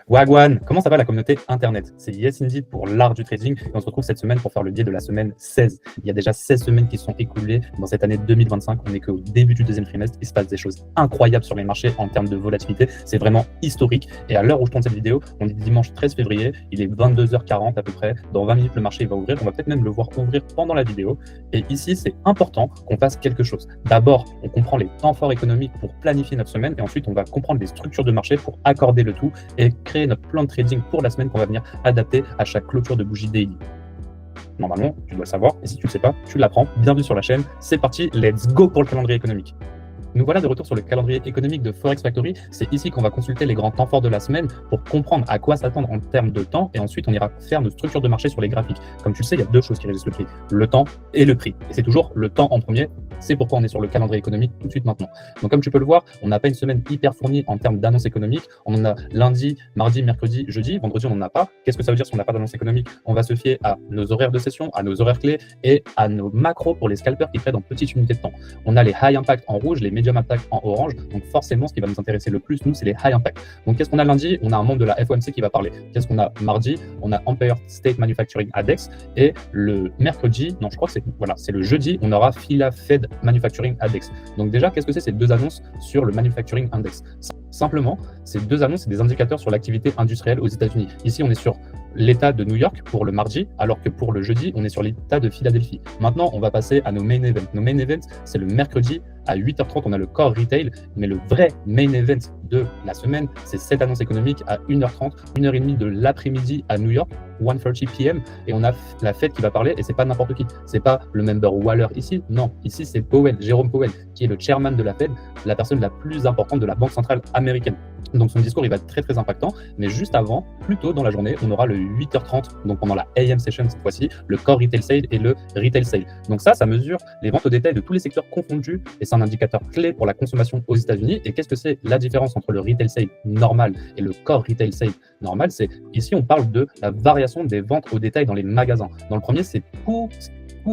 Wagwan, comment ça va la communauté internet? C'est Yes Indeed pour l'art du trading et on se retrouve cette semaine pour faire le biais de la semaine 16. Il y a déjà 16 semaines qui sont écoulées dans cette année 2025. On n'est qu'au début du deuxième trimestre. Il se passe des choses incroyables sur les marchés en termes de volatilité. C'est vraiment historique. Et à l'heure où je tourne cette vidéo, on est dimanche 13 février. Il est 22h40 à peu près. Dans 20 minutes, le marché va ouvrir. On va peut-être même le voir ouvrir pendant la vidéo. Et ici, c'est important qu'on fasse quelque chose. D'abord, on comprend les temps forts économiques pour planifier notre semaine. Et ensuite, on va comprendre les structures de marché pour accorder le tout et créer notre plan de trading pour la semaine qu'on va venir adapter à chaque clôture de bougie daily. Normalement, tu dois le savoir, et si tu ne le sais pas, tu l'apprends. Bienvenue sur la chaîne, c'est parti, let's go pour le calendrier économique. Nous voilà de retour sur le calendrier économique de Forex Factory. C'est ici qu'on va consulter les grands temps forts de la semaine pour comprendre à quoi s'attendre en termes de temps et ensuite on ira faire notre structure de marché sur les graphiques. Comme tu le sais, il y a deux choses qui régissent le prix, le temps et le prix. Et c'est toujours le temps en premier. C'est pourquoi on est sur le calendrier économique tout de suite maintenant. Donc comme tu peux le voir, on n'a pas une semaine hyper fournie en termes d'annonces économiques. On en a lundi, mardi, mercredi, jeudi. Vendredi, on n'en a pas. Qu'est-ce que ça veut dire si on n'a pas d'annonce économique? On va se fier à nos horaires de session, à nos horaires clés et à nos macros pour les scalpers qui traitent en petites unités de temps. On a les high impact en rouge, les medium impact en orange. Donc forcément, ce qui va nous intéresser le plus, nous, c'est les high impact. Donc qu'est-ce qu'on a lundi? On a un membre de la FOMC qui va parler. Qu'est-ce qu'on a mardi? On a Empire State Manufacturing Index et le mercredi, non, je crois que c'est le jeudi, on aura Phila Fed Manufacturing Index. Donc déjà, qu'est-ce que c'est ces deux annonces sur le Manufacturing Index? Simplement, ces deux annonces, c'est des indicateurs sur l'activité industrielle aux États-Unis. Ici, on est sur l'État de New York pour le mardi, alors que pour le jeudi, on est sur l'État de Philadelphie. Maintenant, on va passer à nos main events. Nos main events, c'est le mercredi à 8h30, on a le core retail, mais le vrai main event de la semaine, c'est cette annonce économique à 1h30, 1h30 de l'après-midi à New York, 1:30 p.m. et on a la Fed qui va parler et c'est pas n'importe qui. C'est pas le member Waller ici, non. Ici, c'est Powell, Jérôme Powell, qui est le chairman de la Fed, la personne la plus importante de la Banque centrale américaine. Donc son discours, il va être très très impactant, mais juste avant, plus tôt dans la journée, on aura le 8h30, donc pendant la AM session cette fois-ci, le core retail sale et le retail sale. Donc ça mesure les ventes au détail de tous les secteurs confondus et c'est un indicateur clé pour la consommation aux États-Unis. Et qu'est-ce que c'est la différence entre le retail sale normal et le core retail sale normal? C'est ici on parle de la variation des ventes au détail dans les magasins. Dans le premier, c'est tout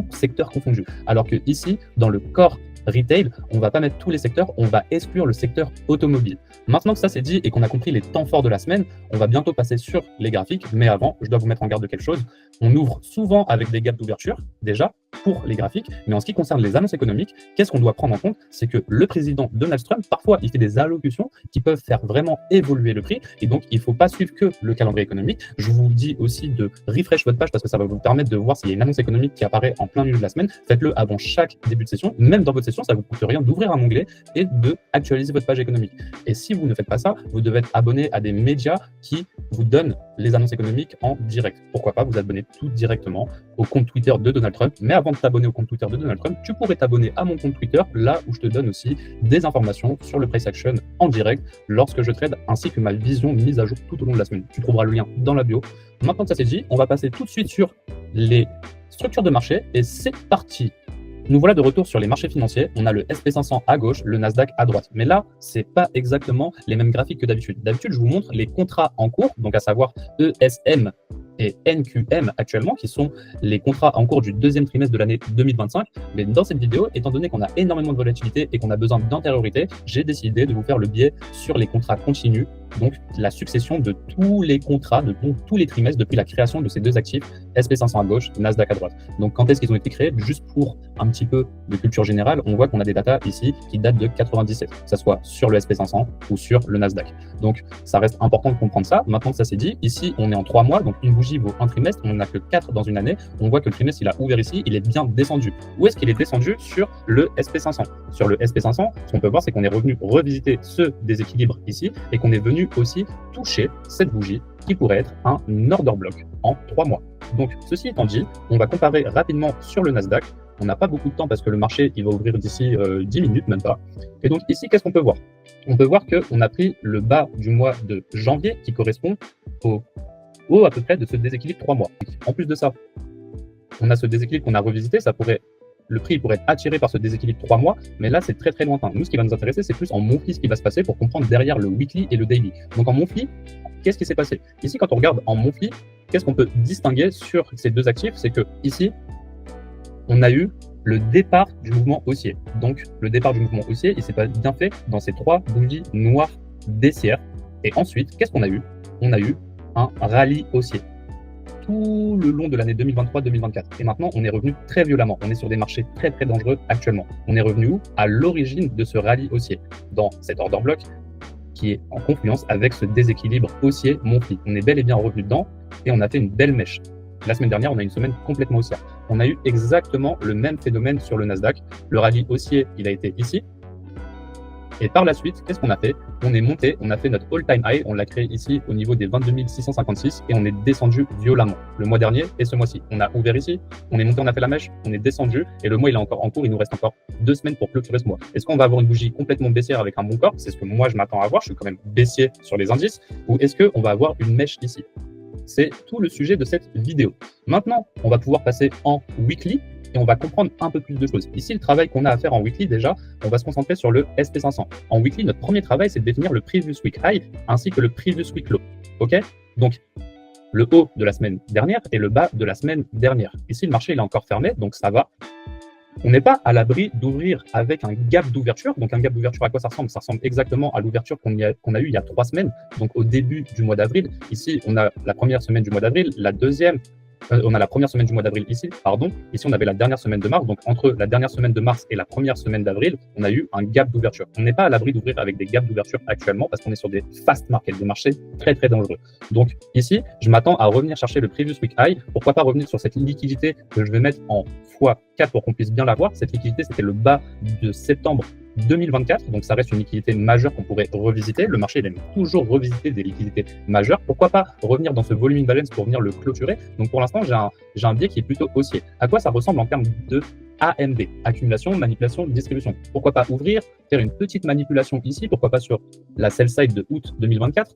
secteur confondu, alors que ici, dans le core retail, on va pas mettre tous les secteurs, on va exclure le secteur automobile. Maintenant que ça c'est dit et qu'on a compris les temps forts de la semaine, on va bientôt passer sur les graphiques, mais avant, je dois vous mettre en garde de quelque chose. On ouvre souvent avec des gaps d'ouverture, déjà, pour les graphiques, mais en ce qui concerne les annonces économiques, qu'est-ce qu'on doit prendre en compte? C'est que le président Donald Trump, parfois, il fait des allocutions qui peuvent faire vraiment évoluer le prix, et donc il ne faut pas suivre que le calendrier économique. Je vous dis aussi de refresh votre page parce que ça va vous permettre de voir s'il y a une annonce économique qui apparaît en plein milieu de la semaine. Faites-le avant chaque début de session, même dans votre session, ça ne vous coûte rien d'ouvrir un onglet et de actualiser votre page économique. Et si vous ne faites pas ça, vous devez être abonné à des médias qui vous donnent les annonces économiques en direct. Pourquoi pas vous abonner tout directement au compte Twitter de Donald Trump. Mais avant de t'abonner au compte Twitter de Donald Trump, tu pourrais t'abonner à mon compte Twitter, là où je te donne aussi des informations sur le price action en direct lorsque je trade, ainsi que ma vision mise à jour tout au long de la semaine. Tu trouveras le lien dans la bio. Maintenant que ça c'est dit, on va passer tout de suite sur les structures de marché et c'est parti. Nous voilà de retour sur les marchés financiers. On a le SP500 à gauche, le Nasdaq à droite. Mais là, c'est pas exactement les mêmes graphiques que d'habitude. D'habitude, je vous montre les contrats en cours, donc à savoir ESM et NQM actuellement, qui sont les contrats en cours du deuxième trimestre de l'année 2025. Mais dans cette vidéo, étant donné qu'on a énormément de volatilité et qu'on a besoin d'antériorité, j'ai décidé de vous faire le biais sur les contrats continus, donc la succession de tous les contrats, de tous les trimestres depuis la création de ces deux actifs, SP500 à gauche, Nasdaq à droite. Donc quand est-ce qu'ils ont été créés? Juste pour un petit peu de culture générale, on voit qu'on a des datas ici qui datent de 97, que ce soit sur le SP500 ou sur le Nasdaq. Donc ça reste important de comprendre ça. Maintenant que ça c'est dit, ici on est en 3 mois, donc une bougie vaut un trimestre, on n'en a que 4 dans une année. On voit que le trimestre il a ouvert ici, il est bien descendu. Où est-ce qu'il est descendu? Sur le SP500. Sur le SP500, ce qu'on peut voir, c'est qu'on est revenu revisiter ce déséquilibre ici et qu'on est venu aussi toucher cette bougie qui pourrait être un order block en 3 mois. Donc ceci étant dit, on va comparer rapidement sur le Nasdaq. On n'a pas beaucoup de temps parce que le marché il va ouvrir d'ici 10 minutes, même pas. Et donc ici, qu'est-ce qu'on peut voir? On peut voir qu'on a pris le bas du mois de janvier qui correspond au haut à peu près de ce déséquilibre 3 mois. En plus de ça, on a ce déséquilibre qu'on a revisité, le prix pourrait être attiré par ce déséquilibre 3 mois, mais là c'est très très lointain. Nous, ce qui va nous intéresser, c'est plus en monthly ce qui va se passer pour comprendre derrière le weekly et le daily. Donc en monthly, qu'est-ce qui s'est passé? Ici, quand on regarde en monthly, qu'est-ce qu'on peut distinguer sur ces deux actifs? C'est que ici, on a eu le départ du mouvement haussier. Donc le départ du mouvement haussier, il s'est pas bien fait dans ces 3 bougies noires baissières. Et ensuite, qu'est-ce qu'on a eu? on a eu un rallye haussier tout le long de l'année 2023-2024. Et maintenant, on est revenu très violemment. On est sur des marchés très, très dangereux actuellement. On est revenu où? À l'origine de ce rallye haussier, dans cet order block qui est en confluence avec ce déséquilibre haussier monthly. On est bel et bien revenu dedans et on a fait une belle mèche. La semaine dernière, on a une semaine complètement haussière. On a eu exactement le même phénomène sur le Nasdaq. Le rallye haussier, il a été ici. Et par la suite, qu'est-ce qu'on a fait? On est monté, on a fait notre all-time high, on l'a créé ici au niveau des 22 656 et on est descendu violemment le mois dernier et ce mois-ci. On a ouvert ici, on est monté, on a fait la mèche, on est descendu et le mois il est encore en cours, il nous reste encore 2 semaines pour clôturer ce mois. Est-ce qu'on va avoir une bougie complètement baissière avec un bon corps? C'est ce que moi je m'attends à avoir, je suis quand même baissier sur les indices. Ou est-ce qu'on va avoir une mèche ici? C'est tout le sujet de cette vidéo. Maintenant, on va pouvoir passer en weekly et on va comprendre un peu plus de choses. Ici, le travail qu'on a à faire en weekly, déjà, on va se concentrer sur le SP500. En weekly, notre premier travail, c'est de définir le previous week high ainsi que le previous week low. OK? Donc, le haut de la semaine dernière et le bas de la semaine dernière. Ici, le marché il est encore fermé, donc ça va. On n'est pas à l'abri d'ouvrir avec un gap d'ouverture. Donc, un gap d'ouverture, à quoi ça ressemble? Ça ressemble exactement à l'ouverture qu'on a eue il y a 3 semaines, donc au début du mois d'avril. Ici, on a la première semaine du mois d'avril, la deuxième. On a la première semaine du mois d'avril ici, pardon. Ici, on avait la dernière semaine de mars. Donc, entre la dernière semaine de mars et la première semaine d'avril, on a eu un gap d'ouverture. On n'est pas à l'abri d'ouvrir avec des gaps d'ouverture actuellement parce qu'on est sur des fast markets, des marchés très, très dangereux. Donc, ici, je m'attends à revenir chercher le previous week high. Pourquoi pas revenir sur cette liquidité que je vais mettre en x4 pour qu'on puisse bien la voir. Cette liquidité, c'était le bas de septembre 2024, donc ça reste une liquidité majeure qu'on pourrait revisiter. Le marché, il aime toujours revisiter des liquidités majeures. Pourquoi pas revenir dans ce volume imbalance pour venir le clôturer? Donc pour l'instant, j'ai un biais qui est plutôt haussier. À quoi ça ressemble en termes de AMD, accumulation, manipulation, distribution? Pourquoi pas ouvrir, faire une petite manipulation ici? Pourquoi pas sur la sell side de août 2024?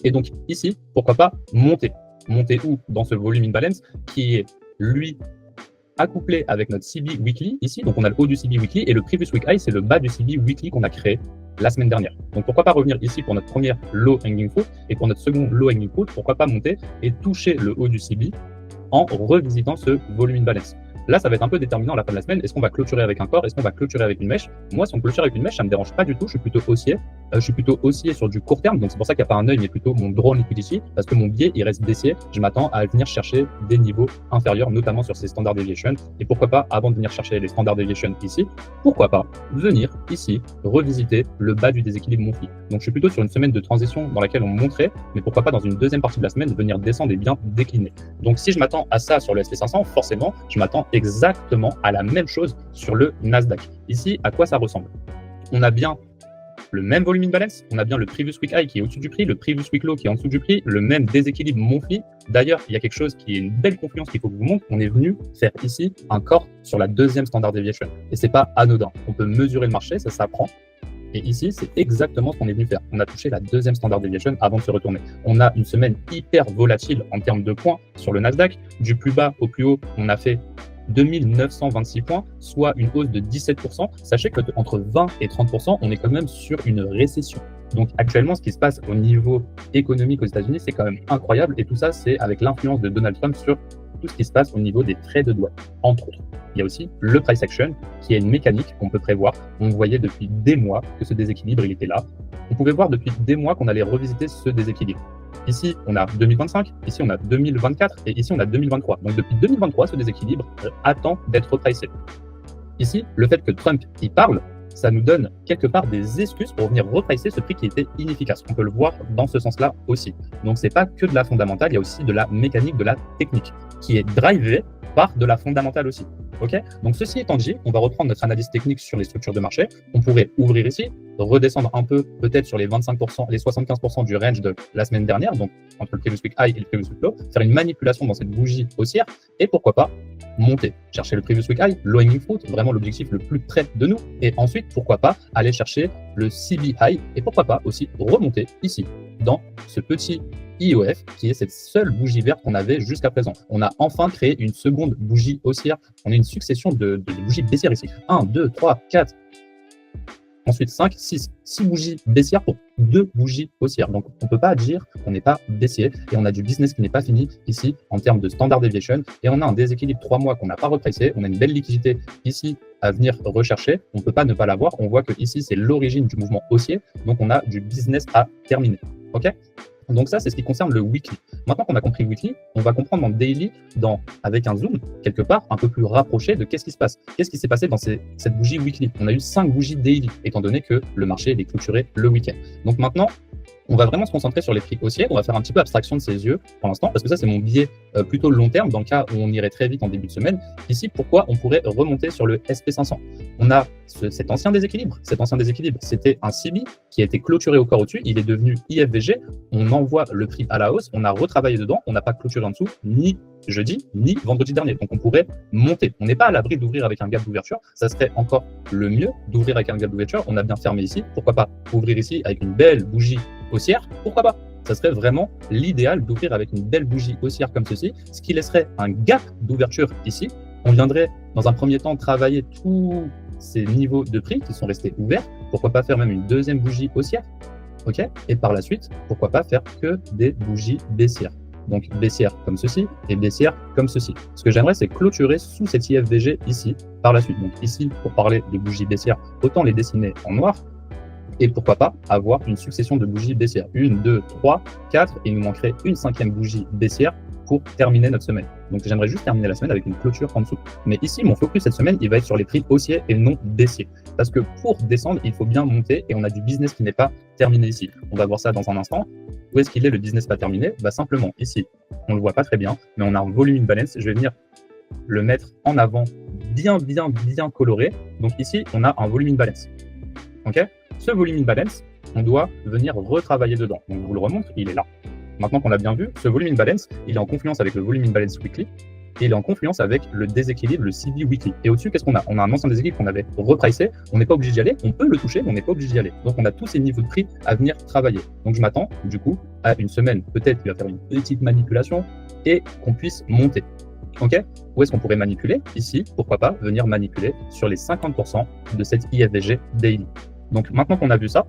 Et donc ici, pourquoi pas monter? Monter où? Dans ce volume imbalance qui est, lui, accouplé avec notre CB Weekly ici. Donc, on a le haut du CB Weekly et le Previous Week High, c'est le bas du CB Weekly qu'on a créé la semaine dernière. Donc, pourquoi pas revenir ici pour notre première low hanging fruit et pour notre second low hanging fruit, pourquoi pas monter et toucher le haut du CB en revisitant ce volume imbalance. Là, ça va être un peu déterminant à la fin de la semaine. Est-ce qu'on va clôturer avec un corps? Est-ce qu'on va clôturer avec une mèche? Moi, si on clôture avec une mèche, ça me dérange pas du tout. Je suis plutôt haussier. Je suis plutôt haussier sur du court terme. Donc, c'est pour ça qu'il n'y a pas un œil, mais plutôt mon drone liquidity. Parce que mon biais, il reste baissier. Je m'attends à venir chercher des niveaux inférieurs, notamment sur ces standard deviation. Et pourquoi pas, avant de venir chercher les standard deviation ici, pourquoi pas venir ici revisiter le bas du déséquilibre monthly. Donc, je suis plutôt sur une semaine de transition dans laquelle on montrait, mais pourquoi pas dans une deuxième partie de la semaine venir descendre et bien décliner. Donc, si je m'attends à ça sur le SP500, forcément, je m'attends exactement à la même chose sur le Nasdaq. Ici, à quoi ça ressemble? On a bien le même volume imbalance, on a bien le previous week high qui est au-dessus du prix, le previous week low qui est en dessous du prix, le même déséquilibre monthly. D'ailleurs, il y a quelque chose qui est une belle confluence qu'il faut que je vous montre. On est venu faire ici un corps sur la deuxième standard deviation. Et c'est pas anodin. On peut mesurer le marché, ça s'apprend. Et ici, c'est exactement ce qu'on est venu faire. On a touché la deuxième standard deviation avant de se retourner. On a une semaine hyper volatile en termes de points sur le Nasdaq. Du plus bas au plus haut, on a fait 2926 points, soit une hausse de 17%. Sachez qu'entre 20 et 30%, on est quand même sur une récession. Donc actuellement, ce qui se passe au niveau économique aux États-Unis, c'est quand même incroyable. Et tout ça, c'est avec l'influence de Donald Trump sur tout ce qui se passe au niveau des frais de douane, entre autres. Il y a aussi le price action, qui est une mécanique qu'on peut prévoir. On voyait depuis des mois que ce déséquilibre, il était là. On pouvait voir depuis des mois qu'on allait revisiter ce déséquilibre. Ici, on a 2025, ici, on a 2024 et ici, on a 2023. Donc, depuis 2023, ce déséquilibre attend d'être repricé. Ici, le fait que Trump y parle, ça nous donne quelque part des excuses pour venir repricer ce prix qui était inefficace. On peut le voir dans ce sens-là aussi. Donc, c'est pas que de la fondamentale, il y a aussi de la mécanique, de la technique qui est drivée par de la fondamentale aussi. Ok? Donc, ceci étant dit, on va reprendre notre analyse technique sur les structures de marché. On pourrait ouvrir ici, redescendre un peu, peut-être sur les 25%, les 75% du range de la semaine dernière, donc entre le previous week high et le previous week low, faire une manipulation dans cette bougie haussière et pourquoi pas monter, chercher le previous week high, low hanging fruit, vraiment l'objectif le plus près de nous, et ensuite pourquoi pas aller chercher le CB high et pourquoi pas aussi remonter ici dans ce petit IOF qui est cette seule bougie verte qu'on avait jusqu'à présent. On a enfin créé une seconde bougie haussière. On a une succession de bougies baissières ici. 1, 2, 3, 4. Ensuite 5, 6 bougies baissières pour 2 bougies haussières. Donc on ne peut pas dire qu'on n'est pas baissier et on a du business qui n'est pas fini ici en termes de standard deviation et on a un déséquilibre 3 mois qu'on n'a pas repricé. On a une belle liquidité ici à venir rechercher. On ne peut pas ne pas l'avoir. On voit que ici c'est l'origine du mouvement haussier. Donc on a du business à terminer. Ok ? Donc ça, c'est ce qui concerne le weekly. Maintenant qu'on a compris le weekly, on va comprendre en daily, avec un zoom, quelque part, un peu plus rapproché de qu'est-ce qui se passe. Qu'est-ce qui s'est passé dans cette bougie weekly? On a eu 5 bougies daily, étant donné que le marché est clôturé le week-end. Donc maintenant, on va vraiment se concentrer sur les prix haussiers. On va faire un petit peu abstraction de ces yeux pour l'instant, parce que ça, c'est mon biais plutôt long terme, dans le cas où on irait très vite en début de semaine. Ici, pourquoi on pourrait remonter sur le SP500? On a cet ancien déséquilibre. Cet ancien déséquilibre, c'était un CB qui a été clôturé au corps au-dessus. Il est devenu IFVG. On envoie le prix à la hausse. On a retravaillé dedans. On n'a pas clôturé en dessous, ni jeudi, ni vendredi dernier. Donc, on pourrait monter. On n'est pas à l'abri d'ouvrir avec un gap d'ouverture. Ça serait encore le mieux d'ouvrir avec un gap d'ouverture. On a bien fermé ici. Pourquoi pas ouvrir ici avec une belle bougie haussière? Pourquoi pas? Ça serait vraiment l'idéal d'ouvrir avec une belle bougie haussière comme ceci, ce qui laisserait un gap d'ouverture ici. On viendrait dans un premier temps travailler tous ces niveaux de prix qui sont restés ouverts. Pourquoi pas faire même une deuxième bougie haussière, ok? Et par la suite, pourquoi pas faire que des bougies baissières. Donc baissière comme ceci et baissière comme ceci. Ce que j'aimerais, c'est clôturer sous cet IFVG ici par la suite. Donc ici, pour parler de bougies baissières, autant les dessiner en noir. Et pourquoi pas avoir une succession de bougies baissières. 1, 2, 3, 4, et il nous manquerait une 5e bougie baissière pour terminer notre semaine. Donc j'aimerais juste terminer la semaine avec une clôture en dessous. Mais ici, mon focus cette semaine, il va être sur les prix haussiers et non baissiers. Parce que pour descendre, il faut bien monter et on a du business qui n'est pas terminé ici. On va voir ça dans un instant. Où est-ce qu'il est le business pas terminé? Bah simplement ici, on le voit pas très bien, mais on a un volume imbalance. Je vais venir le mettre en avant bien coloré. Donc ici, on a un volume imbalance. Ok? Ce volume imbalance, on doit venir retravailler dedans. Donc, je vous le remontre, il est là. Maintenant qu'on l'a bien vu, ce volume imbalance, il est en confluence avec le volume imbalance weekly et il est en confluence avec le déséquilibre, le CB weekly. Et au-dessus, qu'est-ce qu'on a? On a un ancien déséquilibre qu'on avait repricé. On n'est pas obligé d'y aller. On peut le toucher, mais on n'est pas obligé d'y aller. Donc, on a tous ces niveaux de prix à venir travailler. Donc, je m'attends, du coup, à une semaine, peut-être qu'il va faire une petite manipulation et qu'on puisse monter. Ok? Où est-ce qu'on pourrait manipuler? Ici, pourquoi pas venir manipuler sur les 50% de cette IFVG daily. Donc maintenant qu'on a vu ça,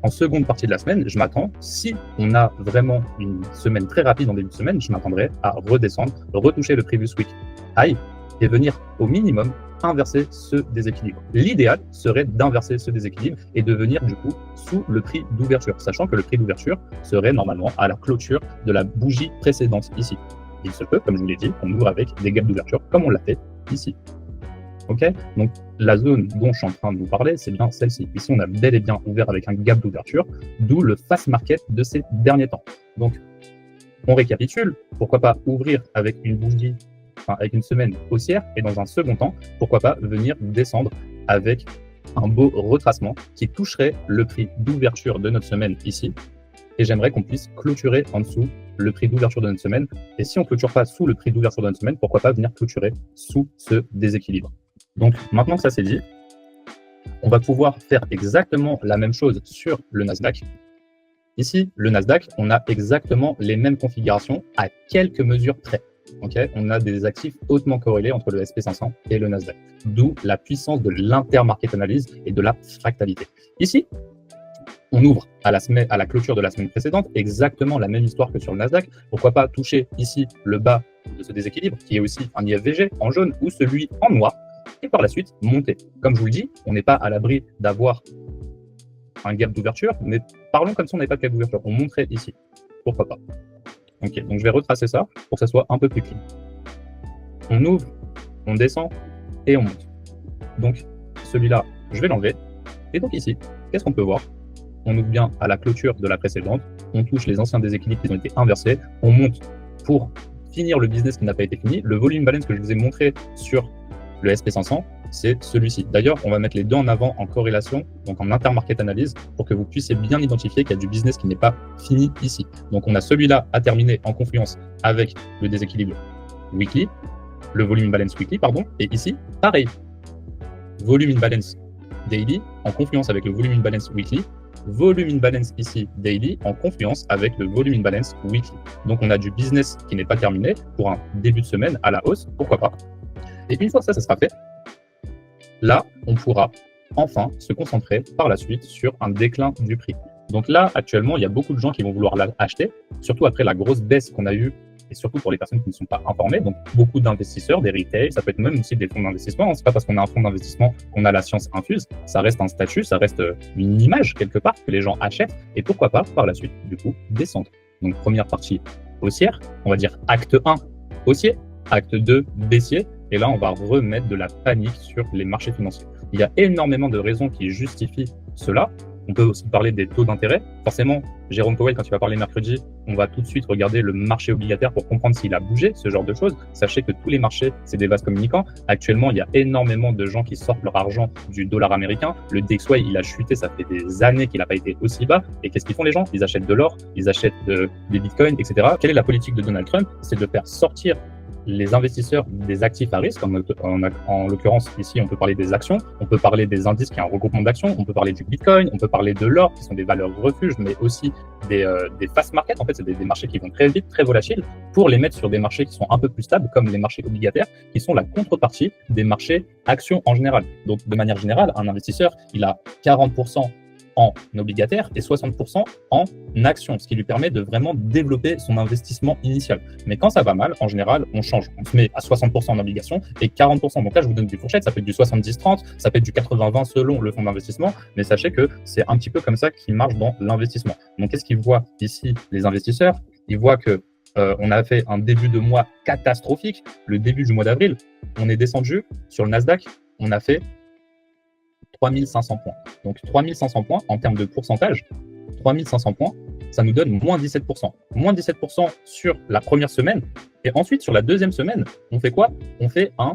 en seconde partie de la semaine, je m'attends, si on a vraiment une semaine très rapide en début de semaine, je m'attendrai à redescendre, retoucher le previous week high et venir au minimum inverser ce déséquilibre. L'idéal serait d'inverser ce déséquilibre et de venir du coup sous le prix d'ouverture, sachant que le prix d'ouverture serait normalement à la clôture de la bougie précédente ici. Il se peut, comme je vous l'ai dit, qu'on ouvre avec des gaps d'ouverture comme on l'a fait ici. Ok, donc la zone dont je suis en train de vous parler, c'est bien celle-ci. Ici, on a bel et bien ouvert avec un gap d'ouverture, d'où le fast market de ces derniers temps. Donc, on récapitule. Pourquoi pas ouvrir avec une bougie, avec une semaine haussière, et dans un second temps, pourquoi pas venir descendre avec un beau retracement qui toucherait le prix d'ouverture de notre semaine ici. Et j'aimerais qu'on puisse clôturer en dessous le prix d'ouverture de notre semaine. Et si on ne clôture pas sous le prix d'ouverture de notre semaine, pourquoi pas venir clôturer sous ce déséquilibre. Donc maintenant que ça c'est dit, on va pouvoir faire exactement la même chose sur le Nasdaq. Ici, le Nasdaq, on a exactement les mêmes configurations à quelques mesures près. Okay, on a des actifs hautement corrélés entre le SP500 et le Nasdaq, d'où la puissance de l'intermarket analyse et de la fractalité. Ici, on ouvre à la clôture de la semaine précédente, exactement la même histoire que sur le Nasdaq. Pourquoi pas toucher ici le bas de ce déséquilibre, qui est aussi un IFVG en jaune ou celui en noir, et par la suite monter. Comme je vous le dis, on n'est pas à l'abri d'avoir un gap d'ouverture, mais parlons comme si on n'avait pas de gap d'ouverture. On monterait ici. Pourquoi pas? Ok, donc je vais retracer ça pour que ça soit un peu plus clean. On ouvre, on descend et on monte. Donc celui-là, je vais l'enlever. Et donc ici, qu'est-ce qu'on peut voir? On ouvre bien à la clôture de la précédente, on touche les anciens déséquilibres qui ont été inversés, on monte pour finir le business qui n'a pas été fini. Le volume balance que je vous ai montré sur le SP500, c'est celui-ci. D'ailleurs, on va mettre les deux en avant en corrélation, donc en intermarket analyse, pour que vous puissiez bien identifier qu'il y a du business qui n'est pas fini ici. Donc on a celui-là à terminer en confluence avec le déséquilibre weekly, le volume imbalance weekly, pardon, et ici, pareil, volume imbalance daily en confluence avec le volume imbalance weekly, volume imbalance ici daily en confluence avec le volume imbalance weekly. Donc on a du business qui n'est pas terminé pour un début de semaine à la hausse, pourquoi pas. Et une fois que ça sera fait, là, on pourra enfin se concentrer par la suite sur un déclin du prix. Donc là, actuellement, il y a beaucoup de gens qui vont vouloir l'acheter, surtout après la grosse baisse qu'on a eue, et surtout pour les personnes qui ne sont pas informées. Donc beaucoup d'investisseurs, des retail, ça peut être même aussi des fonds d'investissement. C'est pas parce qu'on a un fonds d'investissement qu'on a la science infuse. Ça reste un statut, ça reste une image quelque part que les gens achètent. Et pourquoi pas, par la suite, du coup, descendre. Donc première partie haussière, on va dire acte 1 haussier, acte 2 baissier, et là on va remettre de la panique sur les marchés financiers. Il y a énormément de raisons qui justifient cela. On peut aussi parler des taux d'intérêt. Forcément, Jérôme Powell, quand il va parler mercredi, on va tout de suite regarder le marché obligataire pour comprendre s'il a bougé, ce genre de choses. Sachez que tous les marchés, c'est des vases communicants. Actuellement, il y a énormément de gens qui sortent leur argent du dollar américain. Le DXY, il a chuté, ça fait des années qu'il n'a pas été aussi bas. Et qu'est-ce qu'ils font les gens? Ils achètent de l'or, ils achètent des bitcoins, etc. Quelle est la politique de Donald Trump? C'est de faire sortir les investisseurs des actifs à risque, en l'occurrence ici on peut parler des actions, on peut parler des indices qui est un regroupement d'actions, on peut parler du bitcoin, on peut parler de l'or qui sont des valeurs refuges, mais aussi des fast markets, en fait c'est des marchés qui vont très vite, très volatiles, pour les mettre sur des marchés qui sont un peu plus stables comme les marchés obligataires qui sont la contrepartie des marchés actions en général. Donc de manière générale, un investisseur il a 40% en obligataire et 60% en action, ce qui lui permet de vraiment développer son investissement initial. Mais quand ça va mal, en général, on change. On se met à 60% en obligation et 40%. Donc là, je vous donne des fourchettes, ça peut être du 70-30, ça peut être du 80-20 selon le fonds d'investissement, mais sachez que c'est un petit peu comme ça qu'il marche dans l'investissement. Donc qu'est-ce qu'ils voient ici, les investisseurs? Ils voient que on a fait un début de mois catastrophique. Le début du mois d'avril, on est descendu sur le Nasdaq, on a fait 3500 points. Donc 3500 points en termes de pourcentage, 3500 points, ça nous donne moins 17%. Moins 17% sur la première semaine. Et ensuite, sur la deuxième semaine, on fait quoi? On fait un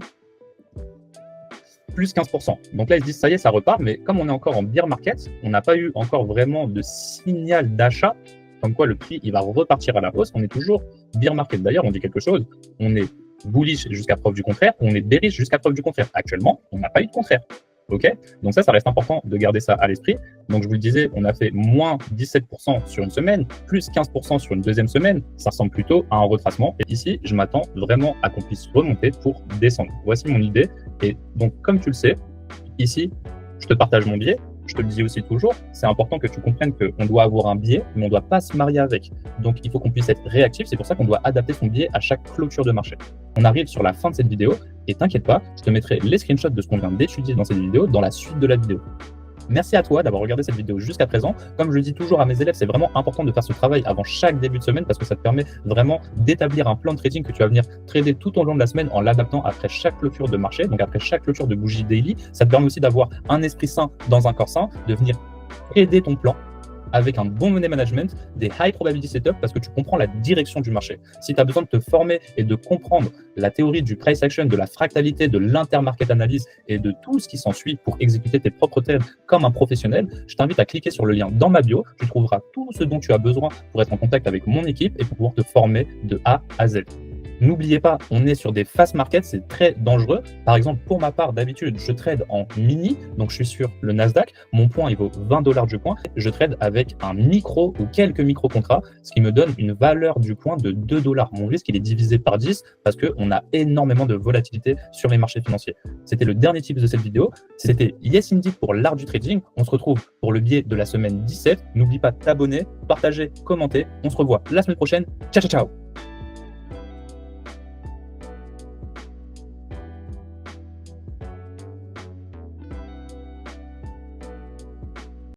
plus 15%. Donc là, ils se disent, ça y est, ça repart. Mais comme on est encore en bear market, on n'a pas eu encore vraiment de signal d'achat, comme quoi le prix, il va repartir à la hausse. On est toujours bear market. D'ailleurs, on dit quelque chose, on est bullish jusqu'à preuve du contraire, on est bearish jusqu'à preuve du contraire. Actuellement, on n'a pas eu de contraire. Ok, donc ça reste important de garder ça à l'esprit. Donc je vous le disais, on a fait moins 17% sur une semaine, plus 15% sur une deuxième semaine. Ça ressemble plutôt à un retracement. Et ici, je m'attends vraiment à qu'on puisse remonter pour descendre. Voici mon idée. Et donc, comme tu le sais, ici, je te partage mon biais. Je te le dis aussi toujours, c'est important que tu comprennes qu'on doit avoir un biais, mais on ne doit pas se marier avec. Donc, il faut qu'on puisse être réactif. C'est pour ça qu'on doit adapter son biais à chaque clôture de marché. On arrive sur la fin de cette vidéo et t'inquiète pas, je te mettrai les screenshots de ce qu'on vient d'étudier dans cette vidéo dans la suite de la vidéo. Merci à toi d'avoir regardé cette vidéo jusqu'à présent. Comme je le dis toujours à mes élèves, c'est vraiment important de faire ce travail avant chaque début de semaine parce que ça te permet vraiment d'établir un plan de trading que tu vas venir trader tout au long de la semaine en l'adaptant après chaque clôture de marché, donc après chaque clôture de bougie daily. Ça te permet aussi d'avoir un esprit sain dans un corps sain, de venir aider ton plan avec un bon money management, des high probability setup parce que tu comprends la direction du marché. Si tu as besoin de te former et de comprendre la théorie du price action, de la fractalité, de l'intermarket analyse et de tout ce qui s'ensuit pour exécuter tes propres trades comme un professionnel, je t'invite à cliquer sur le lien dans ma bio. Tu trouveras tout ce dont tu as besoin pour être en contact avec mon équipe et pour pouvoir te former de A à Z. N'oubliez pas, on est sur des fast markets, c'est très dangereux. Par exemple, pour ma part, d'habitude, je trade en mini, donc je suis sur le Nasdaq. Mon point, il vaut 20 $ du point. Je trade avec un micro ou quelques micro-contrats, ce qui me donne une valeur du point de 2 $. Mon risque, il est divisé par 10 parce qu'on a énormément de volatilité sur les marchés financiers. C'était le dernier tip de cette vidéo. C'était Yes Indeed pour l'art du trading. On se retrouve pour le biais de la semaine 17. N'oublie pas de t'abonner, partager, commenter. On se revoit la semaine prochaine. Ciao, ciao, ciao!